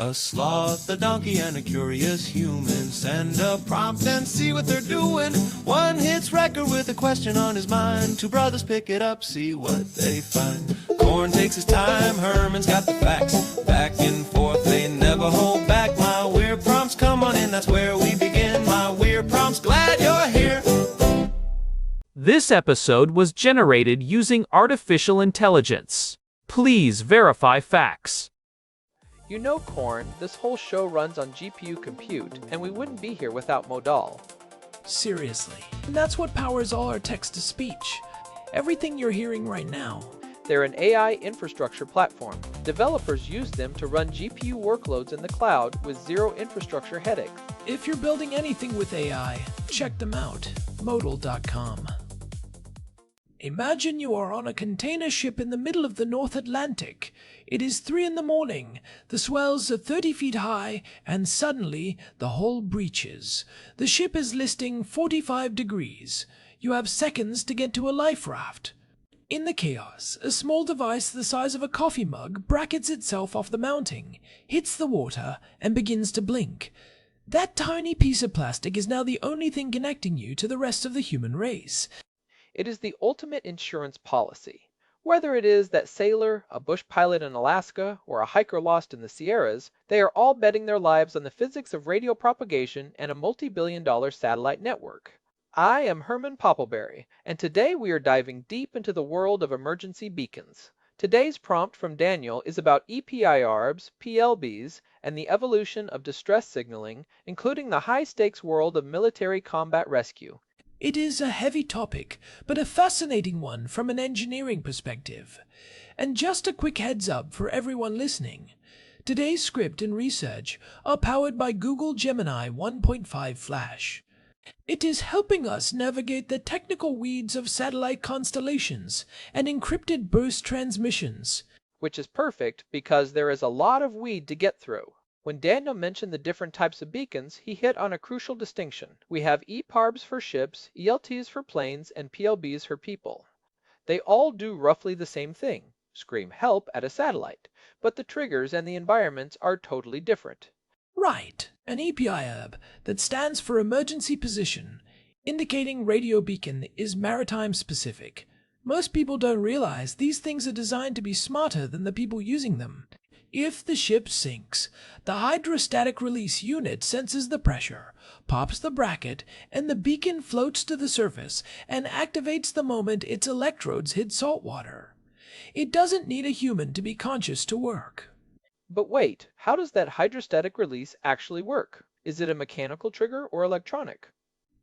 A sloth, a donkey, and a curious human. Send a prompt and see what they're doing. One hits record with a question on his mind. Two brothers pick it up, see what they find. Corn takes his time, Herman's got the facts. Back and forth, they never hold back. My weird prompts, come on in, that's where we begin. My weird prompts, glad you're here. This episode was generated using artificial intelligence. Please verify facts. You know, Corn, this whole show runs on GPU compute, and we wouldn't be here without Modal. Seriously. And that's what powers all our text-to-speech. Everything you're hearing right now. They're an AI infrastructure platform. Developers use them to run GPU workloads in the cloud with zero infrastructure headaches. If you're building anything with AI, check them out. Modal.com. Imagine you are on a container ship in the middle of the North Atlantic. It is 3 a.m. The swells are 30 feet high, and suddenly the hull breaches. The ship is listing 45 degrees. You have seconds to get to a life raft. In the chaos, a small device the size of a coffee mug brackets itself off the mounting, hits the water, and begins to blink. That tiny piece of plastic is now the only thing connecting you to the rest of the human race. It is the ultimate insurance policy. Whether it is that sailor, a bush pilot in Alaska, or a hiker lost in the Sierras, they are all betting their lives on the physics of radio propagation and a multi-billion-dollar satellite network. I am Herman Poppleberry, and today we are diving deep into the world of emergency beacons. Today's prompt from Daniel is about EPIRBs, PLBs, and the evolution of distress signaling, including the high-stakes world of military combat rescue. It is a heavy topic, but a fascinating one from an engineering perspective. And just a quick heads up for everyone listening. Today's script and research are powered by Google Gemini 1.5 Flash. It is helping us navigate the technical weeds of satellite constellations and encrypted burst transmissions. Which is perfect because there is a lot of weed to get through. When Daniel mentioned the different types of beacons, he hit on a crucial distinction. We have EPIRBs for ships, ELTs for planes, and PLBs for people. They all do roughly the same thing, scream help at a satellite, but the triggers and the environments are totally different. Right, an EPIRB that stands for Emergency Position, indicating radio beacon is maritime specific. Most people don't realize these things are designed to be smarter than the people using them. If the ship sinks, the hydrostatic release unit senses the pressure, pops the bracket, and the beacon floats to the surface and activates the moment its electrodes hit salt water. It doesn't need a human to be conscious to work. But wait, how does that hydrostatic release actually work? Is it a mechanical trigger or electronic?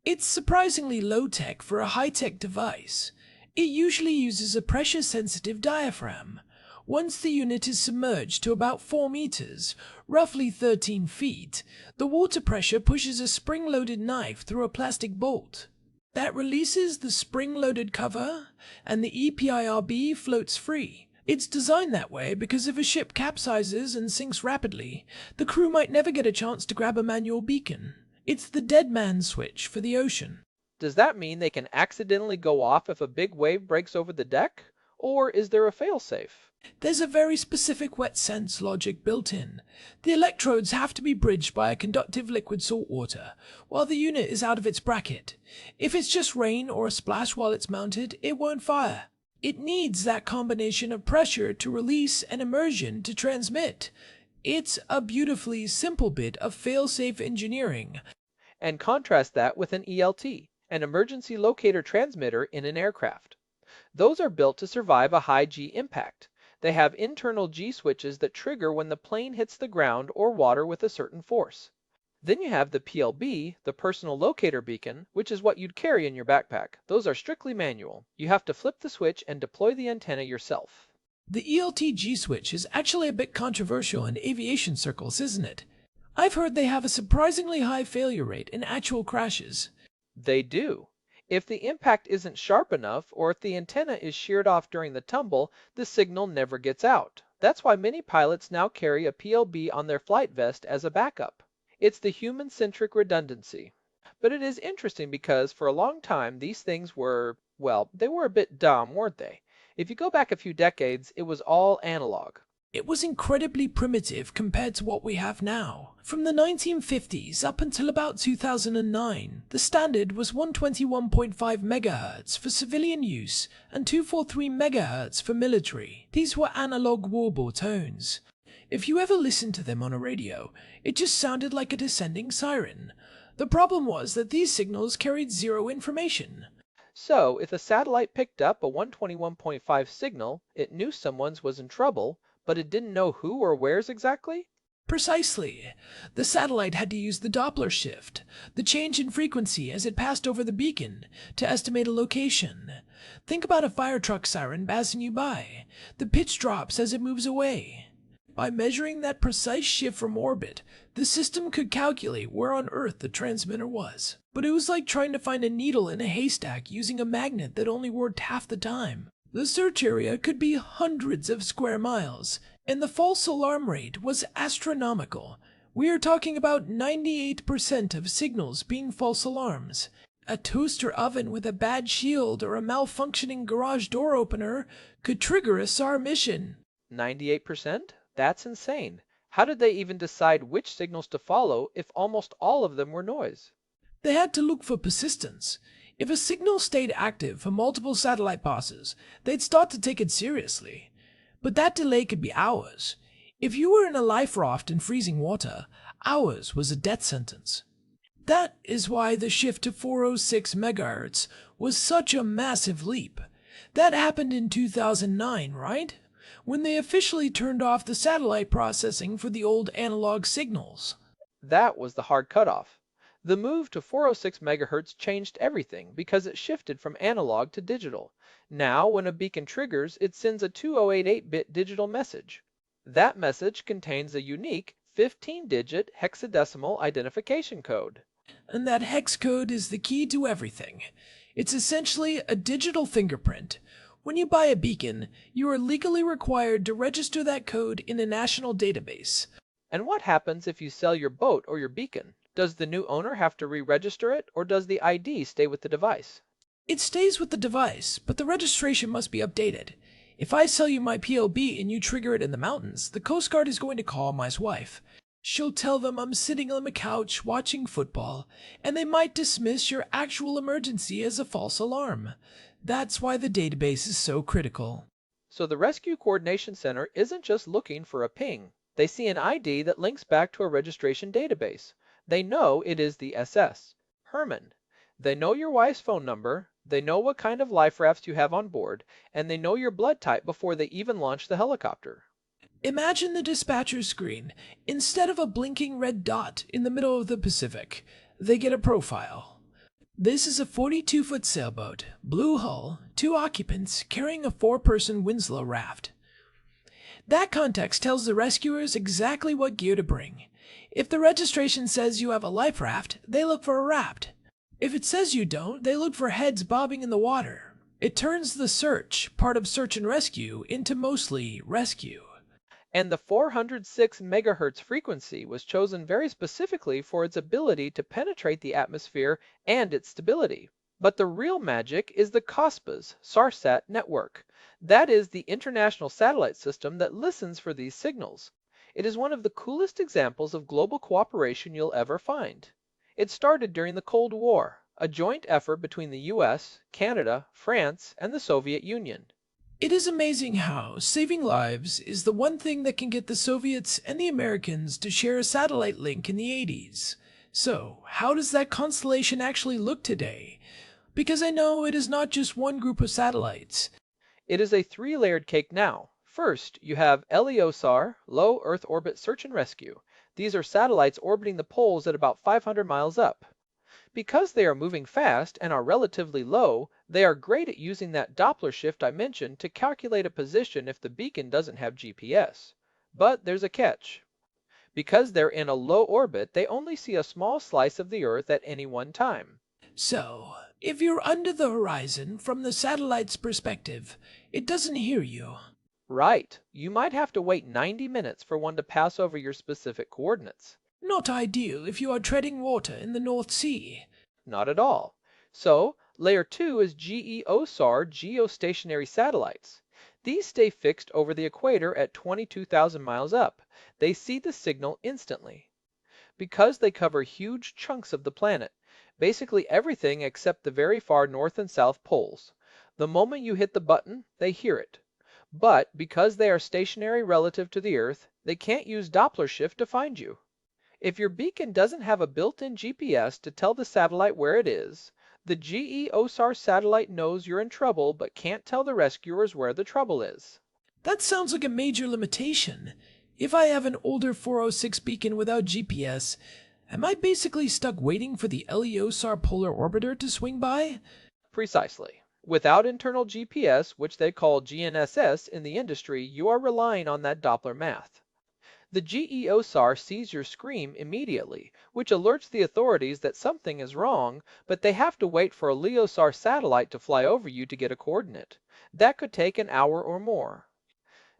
It's surprisingly low-tech for a high-tech device. It usually uses a pressure-sensitive diaphragm. Once the unit is submerged to about 4 meters, roughly 13 feet, the water pressure pushes a spring-loaded knife through a plastic bolt. That releases the spring-loaded cover, and the EPIRB floats free. It's designed that way because if a ship capsizes and sinks rapidly, the crew might never get a chance to grab a manual beacon. It's the dead man switch for the ocean. Does that mean they can accidentally go off if a big wave breaks over the deck? Or is there a failsafe? There's a very specific wet sense logic built in. The electrodes have to be bridged by a conductive liquid salt water, while the unit is out of its bracket. If it's just rain or a splash while it's mounted, it won't fire. It needs that combination of pressure to release and immersion to transmit. It's a beautifully simple bit of fail-safe engineering. And contrast that with an ELT, an emergency locator transmitter in an aircraft. Those are built to survive a high G impact. They have internal G switches that trigger when the plane hits the ground or water with a certain force. Then you have the PLB, the personal locator beacon, which is what you'd carry in your backpack. Those are strictly manual. You have to flip the switch and deploy the antenna yourself. The ELT G switch is actually a bit controversial in aviation circles, isn't it? I've heard they have a surprisingly high failure rate in actual crashes. They do. If the impact isn't sharp enough, or if the antenna is sheared off during the tumble, the signal never gets out. That's why many pilots now carry a PLB on their flight vest as a backup. It's the human-centric redundancy. But it is interesting because for a long time these things were, well, they were a bit dumb, weren't they? If you go back a few decades, it was all analog. It was incredibly primitive compared to what we have now. From the 1950s up until about 2009, the standard was 121.5 MHz for civilian use and 243 MHz for military. These were analog warble tones. If you ever listened to them on a radio, it just sounded like a descending siren. The problem was that these signals carried zero information. So, if a satellite picked up a 121.5 signal, it knew someone's was in trouble, but it didn't know who or where's exactly? Precisely. The satellite had to use the Doppler shift, the change in frequency as it passed over the beacon, to estimate a location. Think about a fire truck siren passing you by. The pitch drops as it moves away. By measuring that precise shift from orbit, the system could calculate where on Earth the transmitter was. But it was like trying to find a needle in a haystack using a magnet that only worked half the time. The search area could be hundreds of square miles, and the false alarm rate was astronomical. We are talking about 98% of signals being false alarms. A toaster oven with a bad shield or a malfunctioning garage door opener could trigger a SAR mission. 98%? That's insane. How did they even decide which signals to follow if almost all of them were noise? They had to look for persistence. If a signal stayed active for multiple satellite passes, they'd start to take it seriously. But that delay could be hours. If you were in a life raft in freezing water, hours was a death sentence. That is why the shift to 406 MHz was such a massive leap. That happened in 2009, right? When they officially turned off the satellite processing for the old analog signals. That was the hard cutoff. The move to 406 MHz changed everything because it shifted from analog to digital. Now, when a beacon triggers, it sends a 2088-bit digital message. That message contains a unique 15-digit hexadecimal identification code. And that hex code is the key to everything. It's essentially a digital fingerprint. When you buy a beacon, you are legally required to register that code in a national database. And what happens if you sell your boat or your beacon? Does the new owner have to re-register it, or does the ID stay with the device? It stays with the device, but the registration must be updated. If I sell you my PLB and you trigger it in the mountains, the Coast Guard is going to call my wife. She'll tell them I'm sitting on the couch watching football, and they might dismiss your actual emergency as a false alarm. That's why the database is so critical. So the Rescue Coordination Center isn't just looking for a ping. They see an ID that links back to a registration database. They know it is the SS, Herman. They know your wife's phone number, they know what kind of life rafts you have on board, and they know your blood type before they even launch the helicopter. Imagine the dispatcher screen. Instead of a blinking red dot in the middle of the Pacific, they get a profile. This is a 42-foot sailboat, blue hull, 2 occupants, carrying a 4-person Winslow raft. That context tells the rescuers exactly what gear to bring. If the registration says you have a life raft, they look for a raft. If it says you don't, they look for heads bobbing in the water. It turns the search, part of search and rescue, into mostly rescue. And the 406 MHz frequency was chosen very specifically for its ability to penetrate the atmosphere and its stability. But the real magic is the Cospas-Sarsat network. That is the international satellite system that listens for these signals. It is one of the coolest examples of global cooperation you'll ever find. It started during the Cold War, a joint effort between the US, Canada, France, and the Soviet Union. It is amazing how saving lives is the one thing that can get the Soviets and the Americans to share a satellite link in the 80s. So, how does that constellation actually look today? Because I know it is not just one group of satellites. It is a 3-layered cake now. First, you have LEOSAR, Low Earth Orbit Search and Rescue. These are satellites orbiting the poles at about 500 miles up. Because they are moving fast and are relatively low, they are great at using that Doppler shift I mentioned to calculate a position if the beacon doesn't have GPS. But there's a catch. Because they're in a low orbit, they only see a small slice of the Earth at any one time. So, if you're under the horizon from the satellite's perspective, it doesn't hear you. Right. You might have to wait 90 minutes for one to pass over your specific coordinates. Not ideal if you are treading water in the North Sea. Not at all. So, Layer 2 is GEOSAR geostationary satellites. These stay fixed over the equator at 22,000 miles up. They see the signal instantly. Because they cover huge chunks of the planet, basically everything except the very far north and south poles. The moment you hit the button, they hear it. But because they are stationary relative to the Earth, they can't use Doppler shift to find you. If your beacon doesn't have a built-in GPS to tell the satellite where it is, the GEOSAR satellite knows you're in trouble but can't tell the rescuers where the trouble is. That sounds like a major limitation. If I have an older 406 beacon without GPS, am I basically stuck waiting for the ELTs polar orbiter to swing by? Precisely. Without internal GPS, which they call GNSS in the industry, you are relying on that Doppler math. The GEOSAR sees your scream immediately, which alerts the authorities that something is wrong, but they have to wait for a LEOSAR satellite to fly over you to get a coordinate. That could take an hour or more.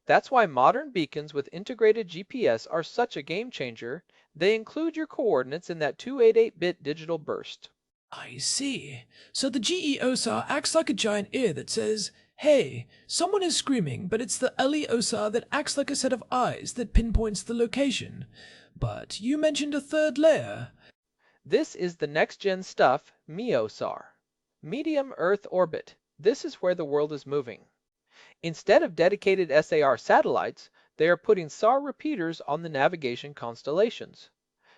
That's why modern beacons with integrated GPS are such a game changer. They include your coordinates in that 288-bit digital burst. I see. So the GEOSAR acts like a giant ear that says, hey, someone is screaming, but it's the ELTs that acts like a set of eyes that pinpoints the location. But you mentioned a third layer. This is the next-gen stuff, MEOSAR. Medium Earth Orbit. This is where the world is moving. Instead of dedicated SAR satellites, they are putting SAR repeaters on the navigation constellations.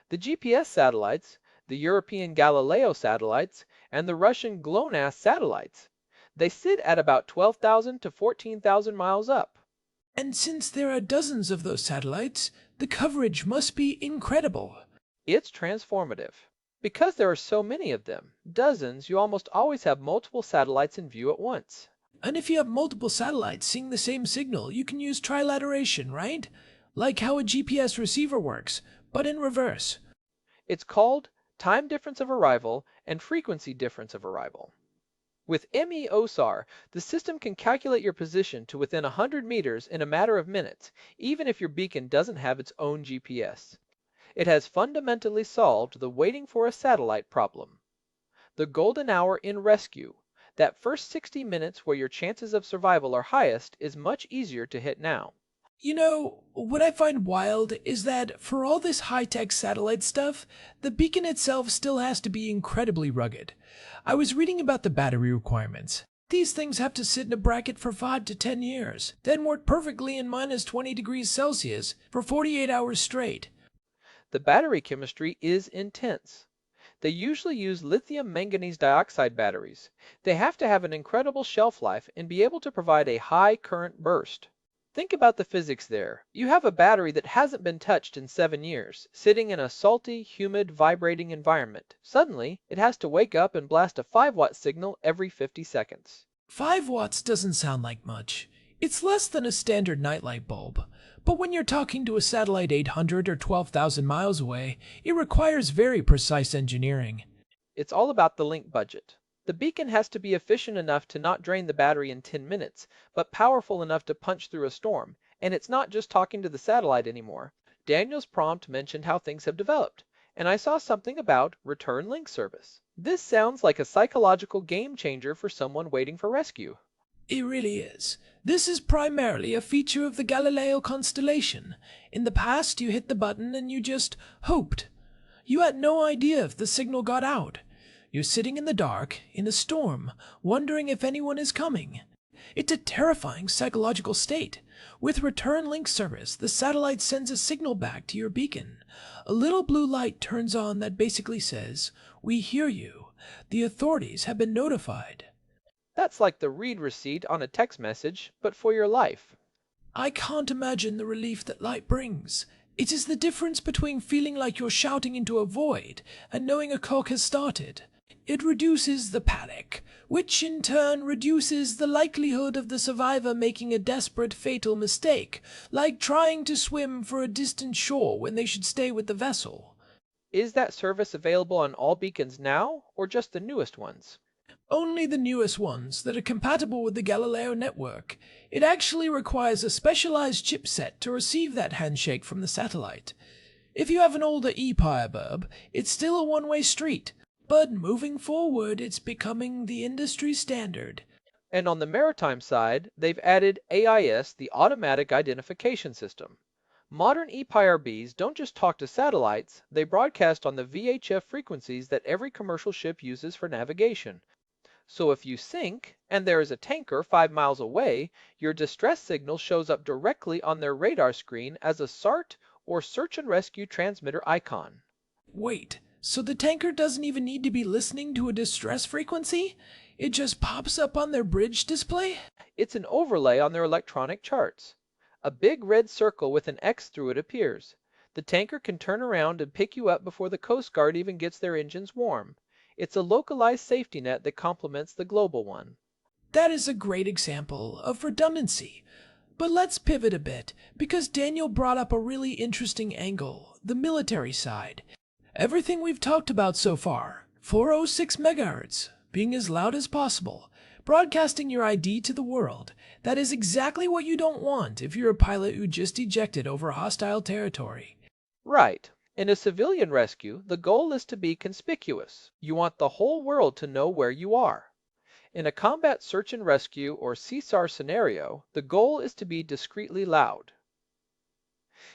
The GPS satellites, the European Galileo satellites, and the Russian GLONASS satellites. They sit at about 12,000 to 14,000 miles up. And since there are dozens of those satellites, the coverage must be incredible. It's transformative. Because there are so many of them, dozens, you almost always have multiple satellites in view at once. And if you have multiple satellites seeing the same signal, you can use trilateration, right? Like how a GPS receiver works, but in reverse. It's called time difference of arrival and frequency difference of arrival. With MEOSAR, the system can calculate your position to within 100 meters in a matter of minutes, even if your beacon doesn't have its own GPS. It has fundamentally solved the waiting for a satellite problem. The golden hour in rescue, that first 60 minutes where your chances of survival are highest, is much easier to hit now. You know, what I find wild is that for all this high-tech satellite stuff, the beacon itself still has to be incredibly rugged. I was reading about the battery requirements. These things have to sit in a bracket for 5 to 10 years, then work perfectly in minus 20 degrees Celsius for 48 hours straight. The battery chemistry is intense. They usually use lithium manganese dioxide batteries. They have to have an incredible shelf life and be able to provide a high current burst. Think about the physics there. You have a battery that hasn't been touched in 7 years, sitting in a salty, humid, vibrating environment. Suddenly, it has to wake up and blast a 5-watt signal every 50 seconds. 5 watts doesn't sound like much. It's less than a standard nightlight bulb. But when you're talking to a satellite 800 or 12,000 miles away, it requires very precise engineering. It's all about the link budget. The beacon has to be efficient enough to not drain the battery in 10 minutes, but powerful enough to punch through a storm. And it's not just talking to the satellite anymore. Daniel's prompt mentioned how things have developed, and I saw something about return link service. This sounds like a psychological game changer for someone waiting for rescue. It really is. This is primarily a feature of the Galileo constellation. In the past, you hit the button and you just hoped. You had no idea if the signal got out. You're sitting in the dark, in a storm, wondering if anyone is coming. It's a terrifying psychological state. With return link service, the satellite sends a signal back to your beacon. A little blue light turns on that basically says, "We hear you. The authorities have been notified." That's like the read receipt on a text message, but for your life. I can't imagine the relief that light brings. It is the difference between feeling like you're shouting into a void and knowing a clock has started. It reduces the panic, which in turn reduces the likelihood of the survivor making a desperate, fatal mistake, like trying to swim for a distant shore when they should stay with the vessel. Is that service available on all beacons now, or just the newest ones? Only the newest ones that are compatible with the Galileo network. It actually requires a specialized chipset to receive that handshake from the satellite. If you have an older EPIRB, it's still a one-way street. But moving forward, it's becoming the industry standard. And on the maritime side, they've added AIS, the Automatic Identification System. Modern EPIRBs don't just talk to satellites, they broadcast on the VHF frequencies that every commercial ship uses for navigation. So if you sink, and there is a tanker 5 miles away, your distress signal shows up directly on their radar screen as a SART or Search and Rescue Transmitter icon. Wait, so the tanker doesn't even need to be listening to a distress frequency? It just pops up on their bridge display? It's an overlay on their electronic charts. A big red circle with an X through it appears. The tanker can turn around and pick you up before the Coast Guard even gets their engines warm. It's a localized safety net that complements the global one. That is a great example of redundancy. But let's pivot a bit, because Daniel brought up a really interesting angle, the military side. Everything we've talked about so far, 406 megahertz, being as loud as possible, broadcasting your ID to the world, that is exactly what you don't want if you're a pilot who just ejected over hostile territory. Right. In a civilian rescue, the goal is to be conspicuous. You want the whole world to know where you are. In a combat search and rescue or CSAR scenario, the goal is to be discreetly loud.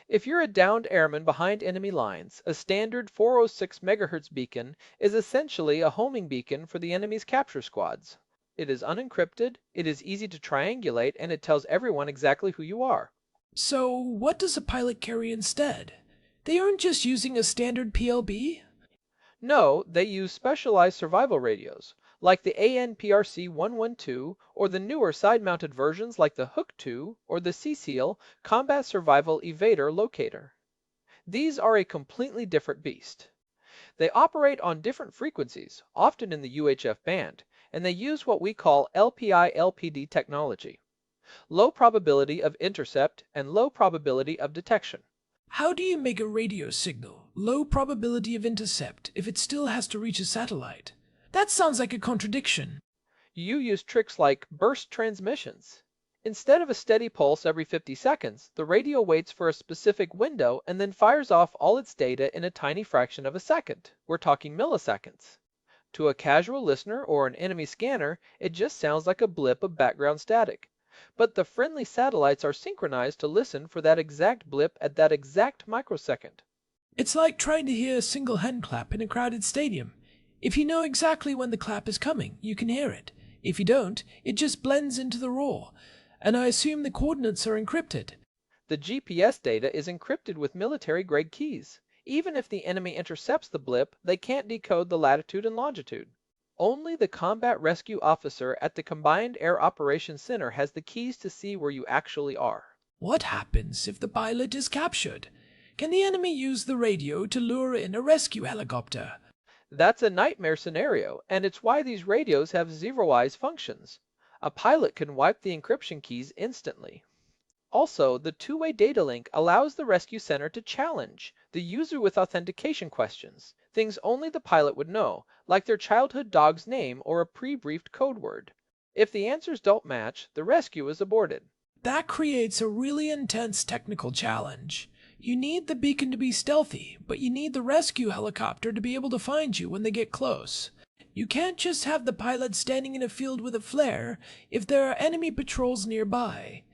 If you're a downed airman behind enemy lines, a standard 406 MHz beacon is essentially a homing beacon for the enemy's capture squads. It is unencrypted, it is easy to triangulate, and it tells everyone exactly who you are. So what does a pilot carry instead? They aren't just using a standard PLB? No, they use specialized survival radios, like the ANPRC-112 or the newer side-mounted versions like the Hook 2 or the CSEAL Combat Survival Evader Locator. These are a completely different beast. They operate on different frequencies, often in the UHF band, and they use what we call LPI-LPD technology. Low probability of intercept and low probability of detection. How do you make a radio signal low probability of intercept if it still has to reach a satellite? That sounds like a contradiction. You use tricks like burst transmissions. Instead of a steady pulse every 50 seconds, the radio waits for a specific window and then fires off all its data in a tiny fraction of a second. We're talking milliseconds. To a casual listener or an enemy scanner, it just sounds like a blip of background static. But the friendly satellites are synchronized to listen for that exact blip at that exact microsecond. It's like trying to hear a single hand clap in a crowded stadium. If you know exactly when the clap is coming, you can hear it. If you don't, it just blends into the roar. And I assume the coordinates are encrypted. The GPS data is encrypted with military-grade keys. Even if the enemy intercepts the blip, they can't decode the latitude and longitude. Only the combat rescue officer at the Combined Air Operations Center has the keys to see where you actually are. What happens if the pilot is captured? Can the enemy use the radio to lure in a rescue helicopter? That's a nightmare scenario, and it's why these radios have zero-eyes functions. A pilot can wipe the encryption keys instantly. Also, the two-way data link allows the rescue center to challenge the user with authentication questions, things only the pilot would know, like their childhood dog's name or a pre-briefed code word. If the answers don't match, the rescue is aborted. That creates a really intense technical challenge. You need the beacon to be stealthy, but you need the rescue helicopter to be able to find you when they get close. You can't just have the pilot standing in a field with a flare if there are enemy patrols nearby.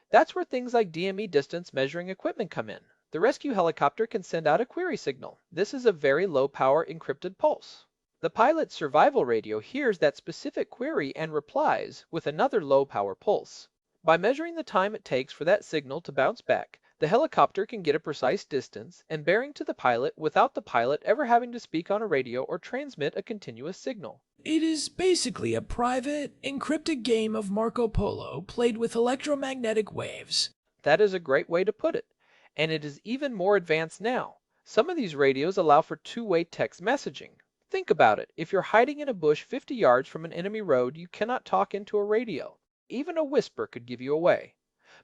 That's where things like DME distance measuring equipment come in. The rescue helicopter can send out a query signal. This is a very low-power encrypted pulse. The pilot's survival radio hears that specific query and replies with another low-power pulse. By measuring the time it takes for that signal to bounce back, the helicopter can get a precise distance and bearing to the pilot without the pilot ever having to speak on a radio or transmit a continuous signal. It is basically a private, encrypted game of Marco Polo played with electromagnetic waves. That is a great way to put it. And it is even more advanced now. Some of these radios allow for two-way text messaging. Think about it. If you're hiding in a bush 50 yards from an enemy road, you cannot talk into a radio. Even a whisper could give you away.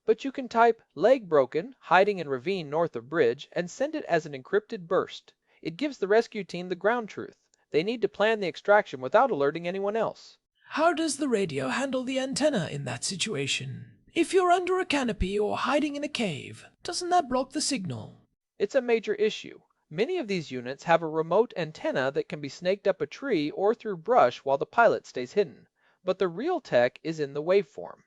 But you can type "leg broken, hiding in ravine north of bridge" and send it as an encrypted burst. It gives the rescue team the ground truth. They need to plan the extraction without alerting anyone else. How does the radio handle the antenna in that situation? If you're under a canopy or hiding in a cave, doesn't that block the signal? It's a major issue. Many of these units have a remote antenna that can be snaked up a tree or through brush while the pilot stays hidden. But the real tech is in the waveform.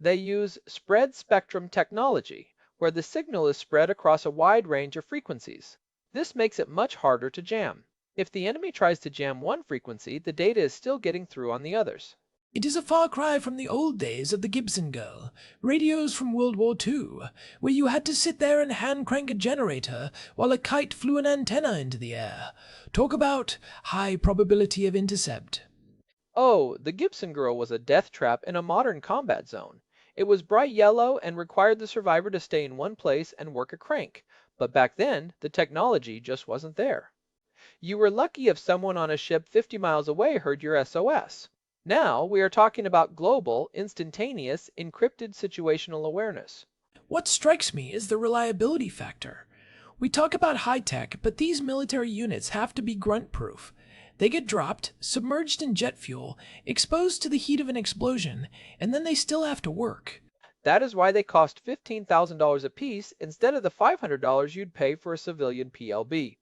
They use spread spectrum technology, where the signal is spread across a wide range of frequencies. This makes it much harder to jam. If the enemy tries to jam one frequency, the data is still getting through on the others. It is a far cry from the old days of the Gibson Girl, radios from World War II, where you had to sit there and hand crank a generator while a kite flew an antenna into the air. Talk about high probability of intercept. Oh, the Gibson Girl was a death trap in a modern combat zone. It was bright yellow and required the survivor to stay in one place and work a crank. But back then, the technology just wasn't there. You were lucky if someone on a ship 50 miles away heard your SOS. Now, we are talking about global, instantaneous, encrypted situational awareness. What strikes me is the reliability factor. We talk about high tech, but these military units have to be grunt proof. They get dropped, submerged in jet fuel, exposed to the heat of an explosion, and then they still have to work. That is why they cost $15,000 apiece instead of the $500 you'd pay for a civilian PLB.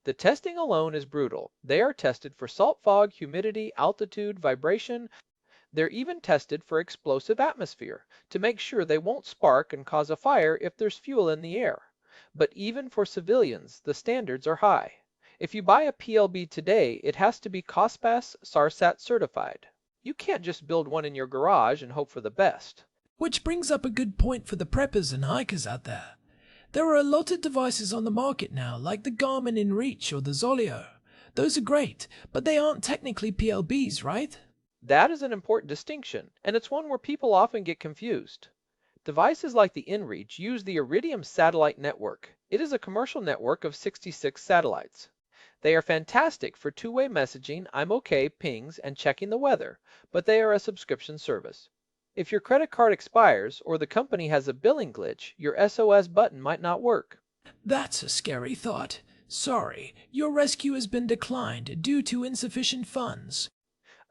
The testing alone is brutal. They are tested for salt fog, humidity, altitude, vibration. They're even tested for explosive atmosphere to make sure they won't spark and cause a fire if there's fuel in the air. But even for civilians, the standards are high. If you buy a PLB today, it has to be Cospas-Sarsat certified. You can't just build one in your garage and hope for the best. Which brings up a good point for the preppers and hikers out there. There are a lot of devices on the market now, like the Garmin InReach or the Zoleo. Those are great, but they aren't technically PLBs, right? That is an important distinction, and it's one where people often get confused. Devices like the InReach use the Iridium satellite network. It is a commercial network of 66 satellites. They are fantastic for two-way messaging, I'm okay, pings, and checking the weather, but they are a subscription service. If your credit card expires or the company has a billing glitch, your SOS button might not work. That's a scary thought. Sorry, your rescue has been declined due to insufficient funds.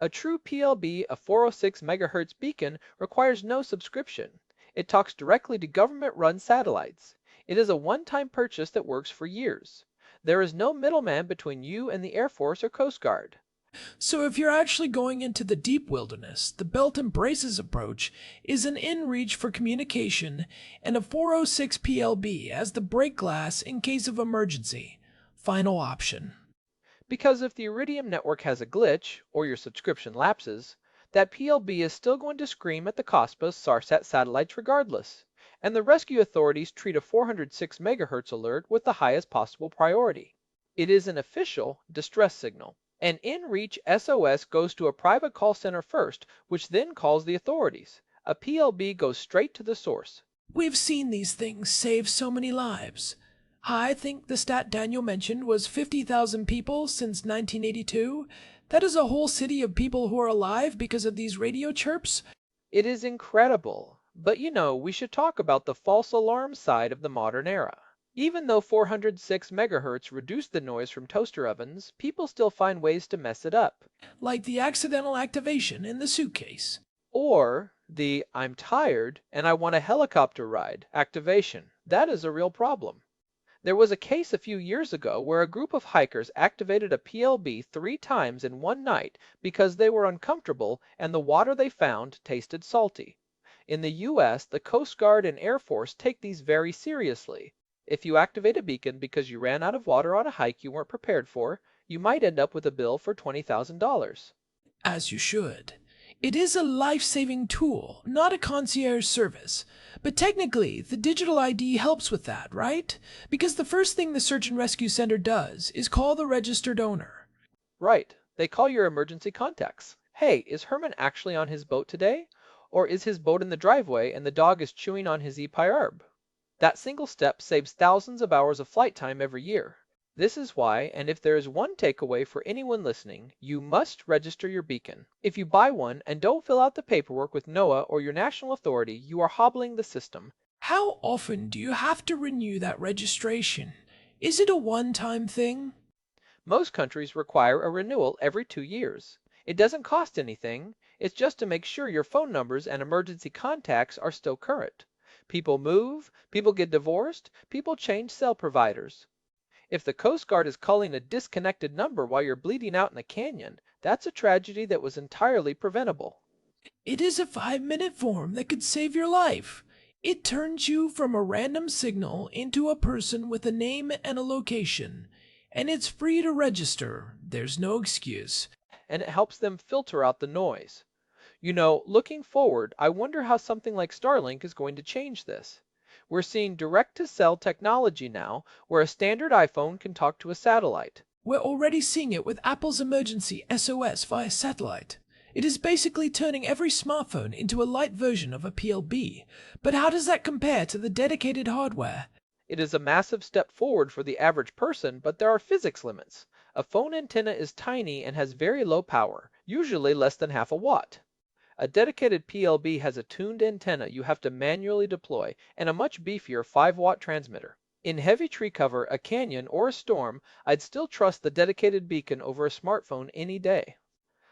A true PLB, a 406 MHz beacon, requires no subscription. It talks directly to government-run satellites. It is a one-time purchase that works for years. There is no middleman between you and the Air Force or Coast Guard. So if you're actually going into the deep wilderness, the belt and braces approach is an InReach for communication and a 406 PLB as the break glass in case of emergency. Final option. Because if the Iridium network has a glitch, or your subscription lapses, that PLB is still going to scream at the Cospas-Sarsat satellites regardless, and the rescue authorities treat a 406 MHz alert with the highest possible priority. It is an official distress signal. An InReach SOS goes to a private call center first, which then calls the authorities. A PLB goes straight to the source. We've seen these things save so many lives. I think the stat Daniel mentioned was 50,000 people since 1982. That is a whole city of people who are alive because of these radio chirps. It is incredible. But we should talk about the false alarm side of the modern era. Even though 406 MHz reduced the noise from toaster ovens, people still find ways to mess it up. Like the accidental activation in the suitcase. Or the I'm tired and I want a helicopter ride activation. That is a real problem. There was a case a few years ago where a group of hikers activated a PLB 3 times in one night because they were uncomfortable and the water they found tasted salty. In the US, the Coast Guard and Air Force take these very seriously. If you activate a beacon because you ran out of water on a hike you weren't prepared for, you might end up with a bill for $20,000. As you should. It is a life-saving tool, not a concierge service. But technically, the digital ID helps with that, right? Because the first thing the Search and Rescue Center does is call the registered owner. Right. They call your emergency contacts. Hey, is Herman actually on his boat today? Or is his boat in the driveway and the dog is chewing on his EPIRB? That single step saves thousands of hours of flight time every year. This is why, and if there is one takeaway for anyone listening, you must register your beacon. If you buy one and don't fill out the paperwork with NOAA or your national authority, you are hobbling the system. How often do you have to renew that registration? Is it a one-time thing? Most countries require a renewal every 2 years. It doesn't cost anything. It's just to make sure your phone numbers and emergency contacts are still current. People move, people get divorced, people change cell providers. If the Coast Guard is calling a disconnected number while you're bleeding out in a canyon, that's a tragedy that was entirely preventable. It is a 5-minute form that could save your life. It turns you from a random signal into a person with a name and a location. And it's free to register. There's no excuse. And it helps them filter out the noise. Looking forward, I wonder how something like Starlink is going to change this. We're seeing direct-to-cell technology now, where a standard iPhone can talk to a satellite. We're already seeing it with Apple's emergency SOS via satellite. It is basically turning every smartphone into a light version of a PLB. But how does that compare to the dedicated hardware? It is a massive step forward for the average person, but there are physics limits. A phone antenna is tiny and has very low power, usually less than half a watt. A dedicated PLB has a tuned antenna you have to manually deploy and a much beefier 5-watt transmitter. In heavy tree cover, a canyon, or a storm, I'd still trust the dedicated beacon over a smartphone any day.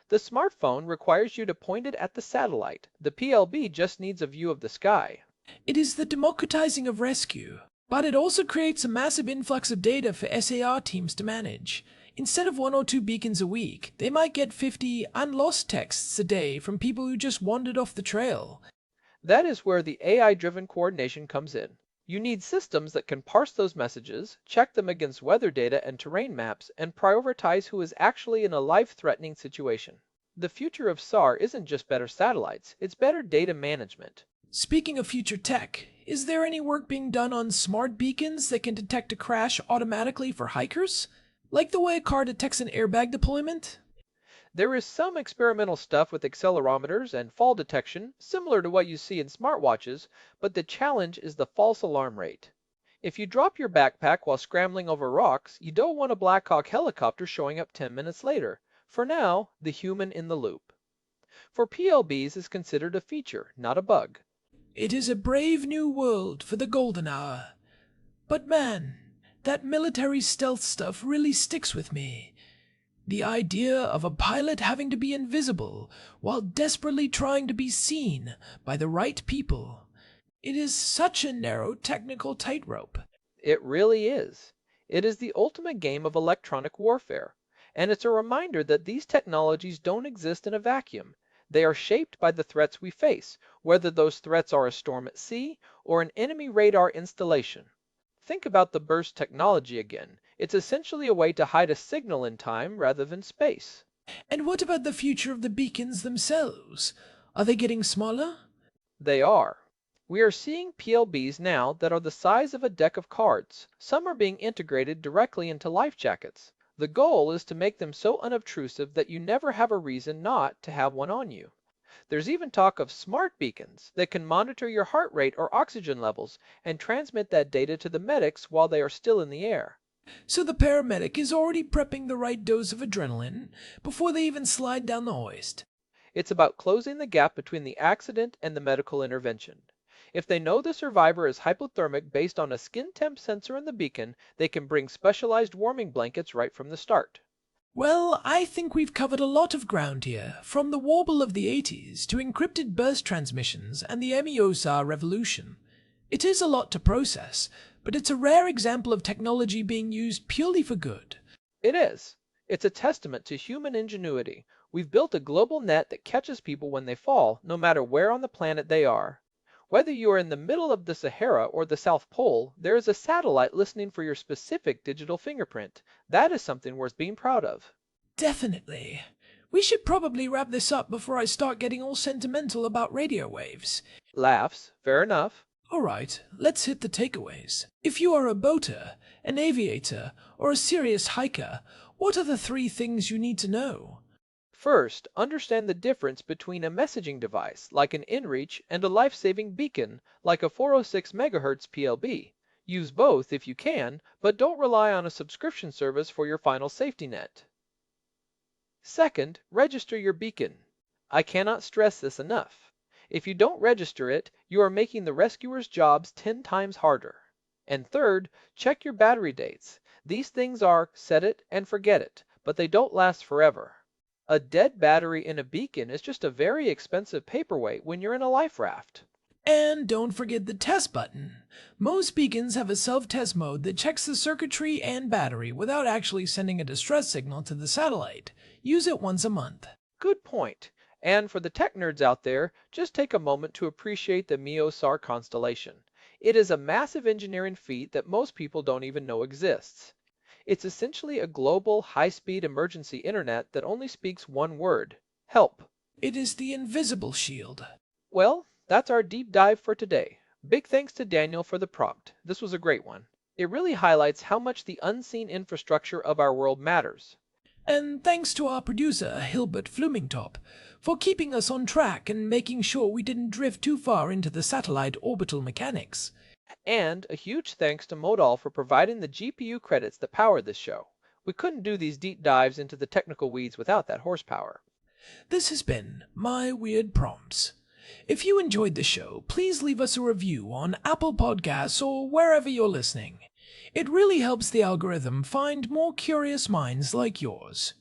The smartphone requires you to point it at the satellite. The PLB just needs a view of the sky. It is the democratizing of rescue. But it also creates a massive influx of data for SAR teams to manage. Instead of 1 or 2 beacons a week, they might get 50 unlost texts a day from people who just wandered off the trail. That is where the AI-driven coordination comes in. You need systems that can parse those messages, check them against weather data and terrain maps, and prioritize who is actually in a life-threatening situation. The future of SAR isn't just better satellites, it's better data management. Speaking of future tech, is there any work being done on smart beacons that can detect a crash automatically for hikers? Like the way a car detects an airbag deployment? There is some experimental stuff with accelerometers and fall detection, similar to what you see in smartwatches, but the challenge is the false alarm rate. If you drop your backpack while scrambling over rocks, you don't want a Black Hawk helicopter showing up 10 minutes later. For now, the human in the loop. For PLBs is considered a feature, not a bug. It is a brave new world for the golden hour. But man, that military stealth stuff really sticks with me. The idea of a pilot having to be invisible while desperately trying to be seen by the right people. It is such a narrow technical tightrope. It really is. It is the ultimate game of electronic warfare, and it's a reminder that these technologies don't exist in a vacuum. They are shaped by the threats we face, whether those threats are a storm at sea or an enemy radar installation. Think about the burst technology again. It's essentially a way to hide a signal in time rather than space. And what about the future of the beacons themselves? Are they getting smaller? They are. We are seeing PLBs now that are the size of a deck of cards. Some are being integrated directly into life jackets. The goal is to make them so unobtrusive that you never have a reason not to have one on you. There's even talk of smart beacons that can monitor your heart rate or oxygen levels and transmit that data to the medics while they are still in the air. So the paramedic is already prepping the right dose of adrenaline before they even slide down the hoist. It's about closing the gap between the accident and the medical intervention. If they know the survivor is hypothermic based on a skin temp sensor in the beacon, they can bring specialized warming blankets right from the start. Well, I think we've covered a lot of ground here, from the warble of the 80s to encrypted burst transmissions and the MEOSAR revolution. It is a lot to process, but it's a rare example of technology being used purely for good. It is. It's a testament to human ingenuity. We've built a global net that catches people when they fall, no matter where on the planet they are. Whether you are in the middle of the Sahara or the South Pole, there is a satellite listening for your specific digital fingerprint. That is something worth being proud of. Definitely. We should probably wrap this up before I start getting all sentimental about radio waves. Laughs. Fair enough. Alright, let's hit the takeaways. If you are a boater, an aviator, or a serious hiker, what are the 3 things you need to know? First, understand the difference between a messaging device, like an inReach, and a life-saving beacon, like a 406 MHz PLB. Use both if you can, but don't rely on a subscription service for your final safety net. Second, register your beacon. I cannot stress this enough. If you don't register it, you are making the rescuers' jobs 10 times harder. And third, check your battery dates. These things are set it and forget it, but they don't last forever. A dead battery in a beacon is just a very expensive paperweight when you're in a life raft. And don't forget the test button. Most beacons have a self-test mode that checks the circuitry and battery without actually sending a distress signal to the satellite. Use it once a month. Good point. And for the tech nerds out there, just take a moment to appreciate the Mio-SAR constellation. It is a massive engineering feat that most people don't even know exists. It's essentially a global, high-speed emergency internet that only speaks one word: help. It is the invisible shield. Well, that's our deep dive for today. Big thanks to Daniel for the prompt. This was a great one. It really highlights how much the unseen infrastructure of our world matters. And thanks to our producer, Hilbert Flumingtop, for keeping us on track and making sure we didn't drift too far into the satellite orbital mechanics. And a huge thanks to Modal for providing the GPU credits that power this show. We couldn't do these deep dives into the technical weeds without that horsepower. This has been My Weird Prompts. If you enjoyed the show, please leave us a review on Apple Podcasts or wherever you're listening. It really helps the algorithm find more curious minds like yours.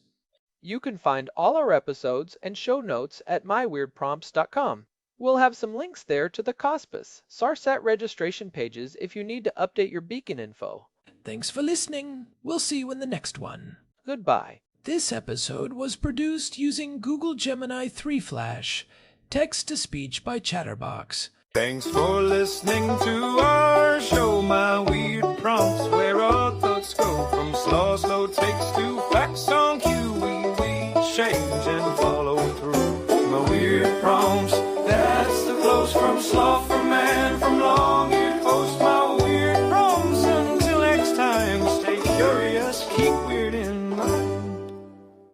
You can find all our episodes and show notes at myweirdprompts.com. We'll have some links there to the Cospas-Sarsat registration pages if you need to update your beacon info. Thanks for listening. We'll see you in the next one. Goodbye. This episode was produced using Google Gemini 3 Flash, text-to-speech by Chatterbox. Thanks for listening to our show, My Weird Prompts, where our thoughts go from slow to